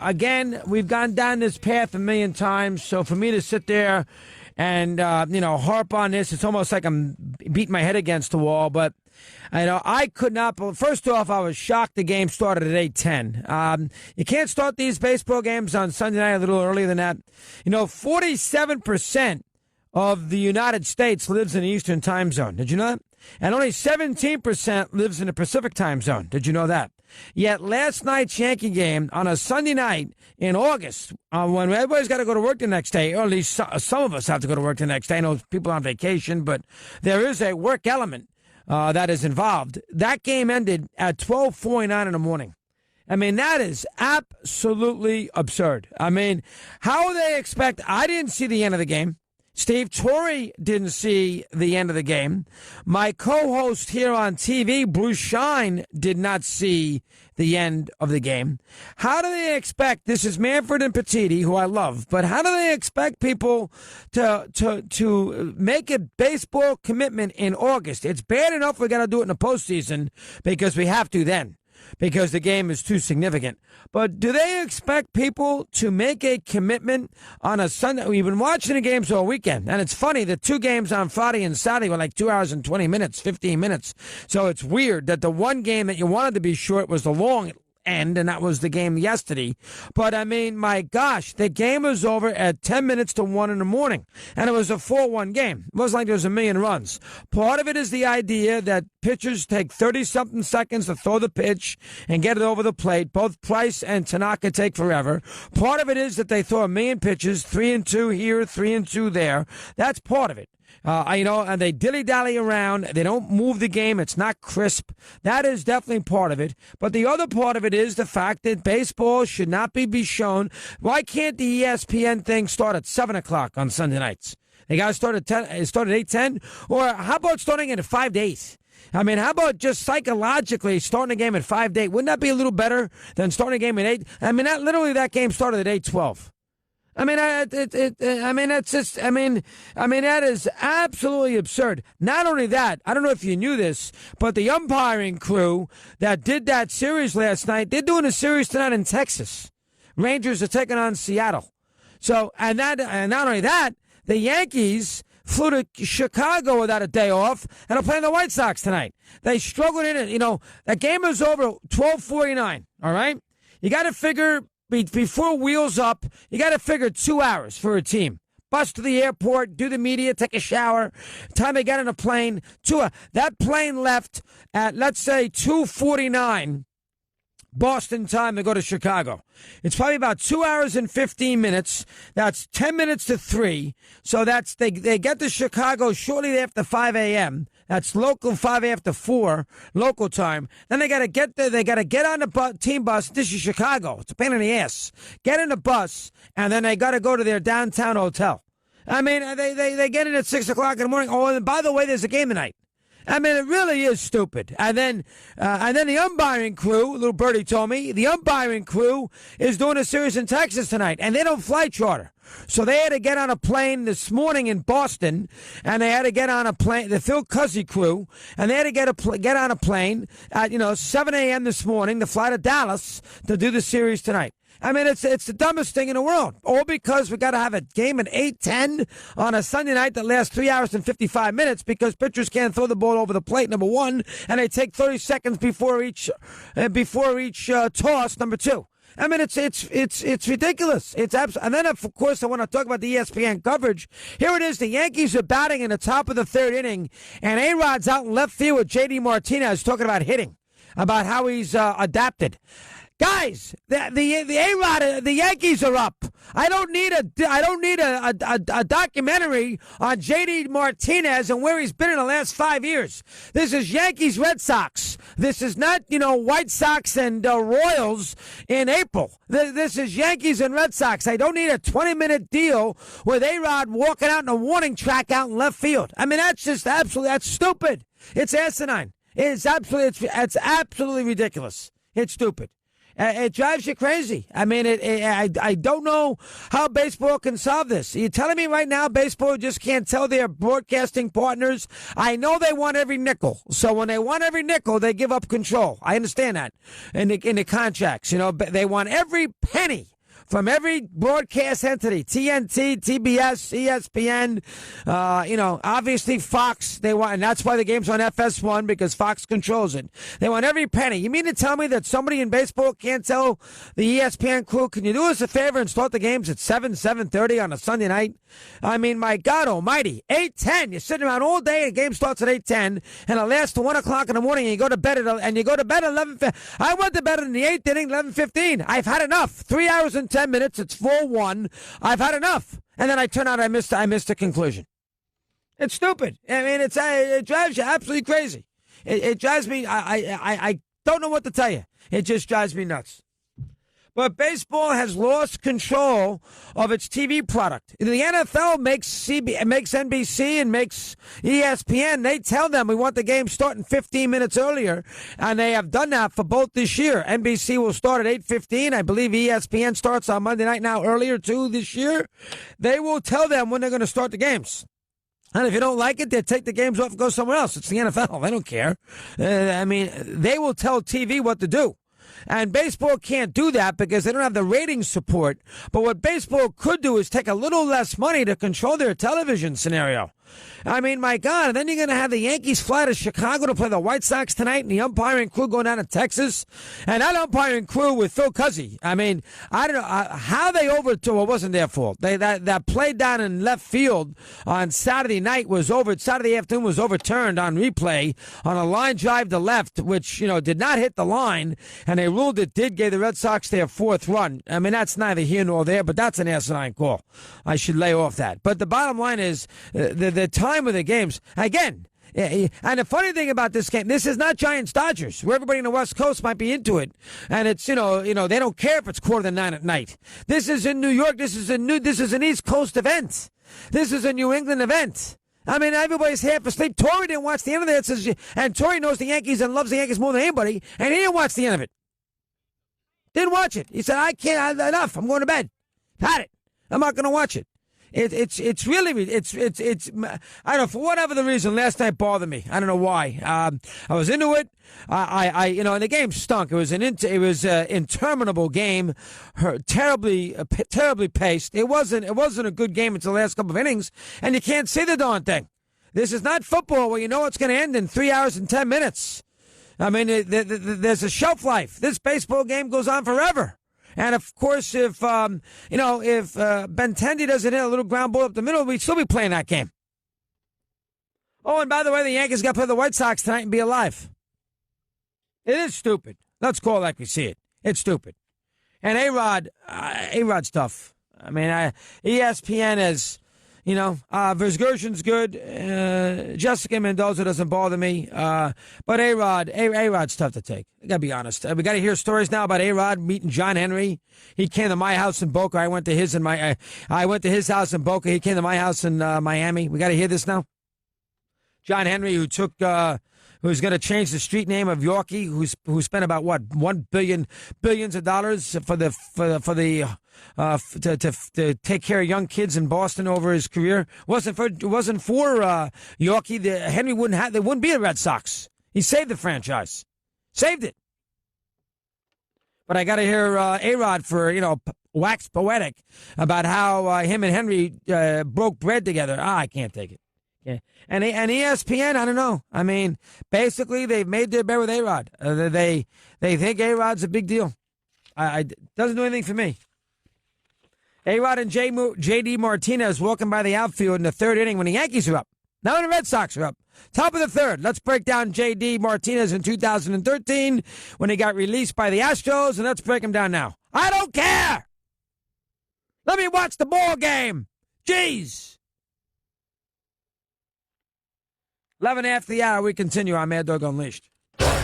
again, we've gone down this path a million times. So for me to sit there and, harp on this, it's almost like I'm beating my head against the wall. But, I could not. First off, I was shocked the game started at 8:10. You can't start these baseball games on Sunday night a little earlier than that. 47% of the United States lives in the Eastern time zone. Did you know that? And only 17% lives in the Pacific time zone. Did you know that? Yet last night's Yankee game on a Sunday night in August, when everybody's got to go to work the next day, or at least some of us have to go to work the next day. I know people on vacation, but there is a work element that is involved. That game ended at 12:49 in the morning. I mean, that is absolutely absurd. I mean, how they expect? I didn't see the end of the game. Steve Torrey didn't see the end of the game. My co-host here on TV, Bruce Shine, did not see the end of the game. How do they expect, this is Manfred and Petiti, who I love, but how do they expect people to make a baseball commitment in August? It's bad enough we got to do it in the postseason because we have to then, because the game is too significant. But do they expect people to make a commitment on a Sunday? We've been watching the games all weekend, and it's funny, the two games on Friday and Saturday were like 2 hours and 20 minutes, 15 minutes. So it's weird that the one game that you wanted to be short was the long end, and that was the game yesterday. But I mean, my gosh, the game was over at 10 minutes to 1 in the morning, and it was a 4-1 game. It wasn't like there was a million runs. Part of it is the idea that pitchers take 30-something seconds to throw the pitch and get it over the plate. Both Price and Tanaka take forever. Part of it is that they throw a million pitches, 3-2 here, 3-2 there. That's part of it. And they dilly-dally around. They don't move the game. It's not crisp. That is definitely part of it. But the other part of it is the fact that baseball should not be shown. Why can't the ESPN thing start at 7 o'clock on Sunday nights? They got to start at 10. Start at 8:10, or how about starting it at 5 to 8? I mean, how about just psychologically starting a game at 5 to 8? Wouldn't that be a little better than starting a game at 8? I mean, that game started at 8:12. I mean, that is absolutely absurd. Not only that, I don't know if you knew this, but the umpiring crew that did that series last night, they're doing a series tonight in Texas. Rangers are taking on Seattle. So, and not only that, the Yankees flew to Chicago without a day off and are playing the White Sox tonight. They struggled in it. That game was over 12:49. All right. You got to figure, before wheels up, you got to figure 2 hours for a team. Bus to the airport, do the media, take a shower. Time they got on a plane. That plane left at, let's say, 2:49 Boston time to go to Chicago. It's probably about 2 hours and 15 minutes. That's 10 minutes to 3. So they get to Chicago shortly after 5 a.m. That's local 5 after 4 local time. Then they got to get there. They got to get on the team bus. This is Chicago. It's a pain in the ass. Get in the bus, and then they got to go to their downtown hotel. I mean, they get in at 6 o'clock in the morning. Oh, and by the way, there's a game tonight. I mean, it really is stupid. And then the umpiring crew, little birdie told me, the umpiring crew is doing a series in Texas tonight, and they don't fly charter. So they had to get on a plane this morning in Boston, and they had to get on a plane, the Phil Cuzzy crew, and they had to get on a plane at, 7 a.m. this morning to fly to Dallas to do the series tonight. I mean, it's the dumbest thing in the world. All because we got to have a game at 8:10 on a Sunday night that lasts 3 hours and 55 minutes because pitchers can't throw the ball over the plate, number one, and they take 30 seconds before each toss, number two. I mean, it's ridiculous. And then, of course, I want to talk about the ESPN coverage. Here it is. The Yankees are batting in the top of the third inning, and A-Rod's out in left field with J.D. Martinez talking about hitting, about how he's adapted. Guys, the A-Rod, the Yankees are up. I don't need a documentary on J.D. Martinez and where he's been in the last 5 years. This is Yankees Red Sox. This is not, White Sox and Royals in April. This is Yankees and Red Sox. I don't need a 20-minute deal with A-Rod walking out in a warning track out in left field. I mean, that's just that's stupid. It's asinine. It's absolutely ridiculous. It's stupid. It drives you crazy. I mean, I don't know how baseball can solve this. Are you telling me right now baseball just can't tell their broadcasting partners? I know they want every nickel. So when they want every nickel, they give up control. I understand that in the contracts. They want every penny. from every broadcast entity, TNT, TBS, ESPN, obviously Fox, they want, and that's why the game's on FS1, because Fox controls it. They want every penny. You mean to tell me that somebody in baseball can't tell the ESPN crew, can you do us a favor and start the games at 7:30 on a Sunday night? I mean, my God almighty, 8:10. You're sitting around all day, and the game starts at 8:10, and it lasts to 1 o'clock in the morning, and you go to bed at 11:15. I went to bed in the 8th inning, 11:15. I've had enough. 3 hours and 10 minutes. It's 4-1. I've had enough. And then I turn out I missed the conclusion. It's stupid. I mean, it drives you absolutely crazy. It drives me. I don't know what to tell you. It just drives me nuts. But baseball has lost control of its TV product. The NFL makes NBC and makes ESPN. They tell them we want the game starting 15 minutes earlier, and they have done that for both this year. NBC will start at 8:15. I believe ESPN starts on Monday night now earlier, too, this year. They will tell them when they're going to start the games. And if you don't like it, they take the games off and go somewhere else. It's the NFL. They don't care. They will tell TV what to do. And baseball can't do that because they don't have the ratings support. But what baseball could do is take a little less money to control their television scenario. I mean, my God, and then you're going to have the Yankees fly to Chicago to play the White Sox tonight, and the umpiring crew going down to Texas. And that umpiring crew with Phil Cuzzy, I mean, I don't know how they overturned. It wasn't their fault. That play down in left field on Saturday night Saturday afternoon was overturned on replay on a line drive to left, which, did not hit the line, and they ruled it did, gave the Red Sox their fourth run. I mean, that's neither here nor there, but that's an asinine call. I should lay off that. But the bottom line is the time of the games. Again, and the funny thing about this game, this is not Giants-Dodgers, where everybody in the West Coast might be into it. And it's, they don't care if it's 8:45 at night. This is in New York. This is an East Coast event. This is a New England event. I mean, everybody's half asleep. Torrey didn't watch the end of it. And Torrey knows the Yankees and loves the Yankees more than anybody, and he didn't watch the end of it. Didn't watch it. He said, I can't, enough. I'm going to bed. Had it. I'm not going to watch it. It's really, I don't know, for whatever the reason, last night bothered me. I don't know why. I was into it. And the game stunk. It was an interminable game, terribly paced. It wasn't a good game until the last couple of innings, and you can't see the darn thing. This is not football where you know it's going to end in 3 hours and 10 minutes. I mean, there's a shelf life. This baseball game goes on forever. And, of course, if Benintendi doesn't hit a little ground ball up the middle, we'd still be playing that game. Oh, and by the way, the Yankees got to play the White Sox tonight and be alive. It is stupid. Let's call it like we see it. It's stupid. And A-Rod's tough. I mean, ESPN is, Versgersion's good. Jessica Mendoza doesn't bother me. But A-Rod's tough to take. I gotta be honest. We gotta hear stories now about A-Rod meeting John Henry. He came to my house in Boca. I went to his house in Boca. He came to my house in Miami. We gotta hear this now. John Henry, who's going to change the street name of Yorkie, who spent about billions of dollars to take care of young kids in Boston over his career. It wasn't for Yorkie. Henry wouldn't be the Red Sox. He saved the franchise, saved it. But I got to hear A-Rod for wax poetic about how him and Henry broke bread together. I can't take it. Yeah. And ESPN, I don't know. I mean, basically, they've made their bet with A-Rod. They think A-Rod's a big deal. Doesn't do anything for me. A-Rod and J.D. Martinez walking by the outfield in the third inning when the Yankees are up. Now when the Red Sox are up. Top of the third. Let's break down J.D. Martinez in 2013 when he got released by the Astros, and let's break him down now. I don't care. Let me watch the ball game. Jeez. 11 after the hour, we continue on Mad Dog Unleashed.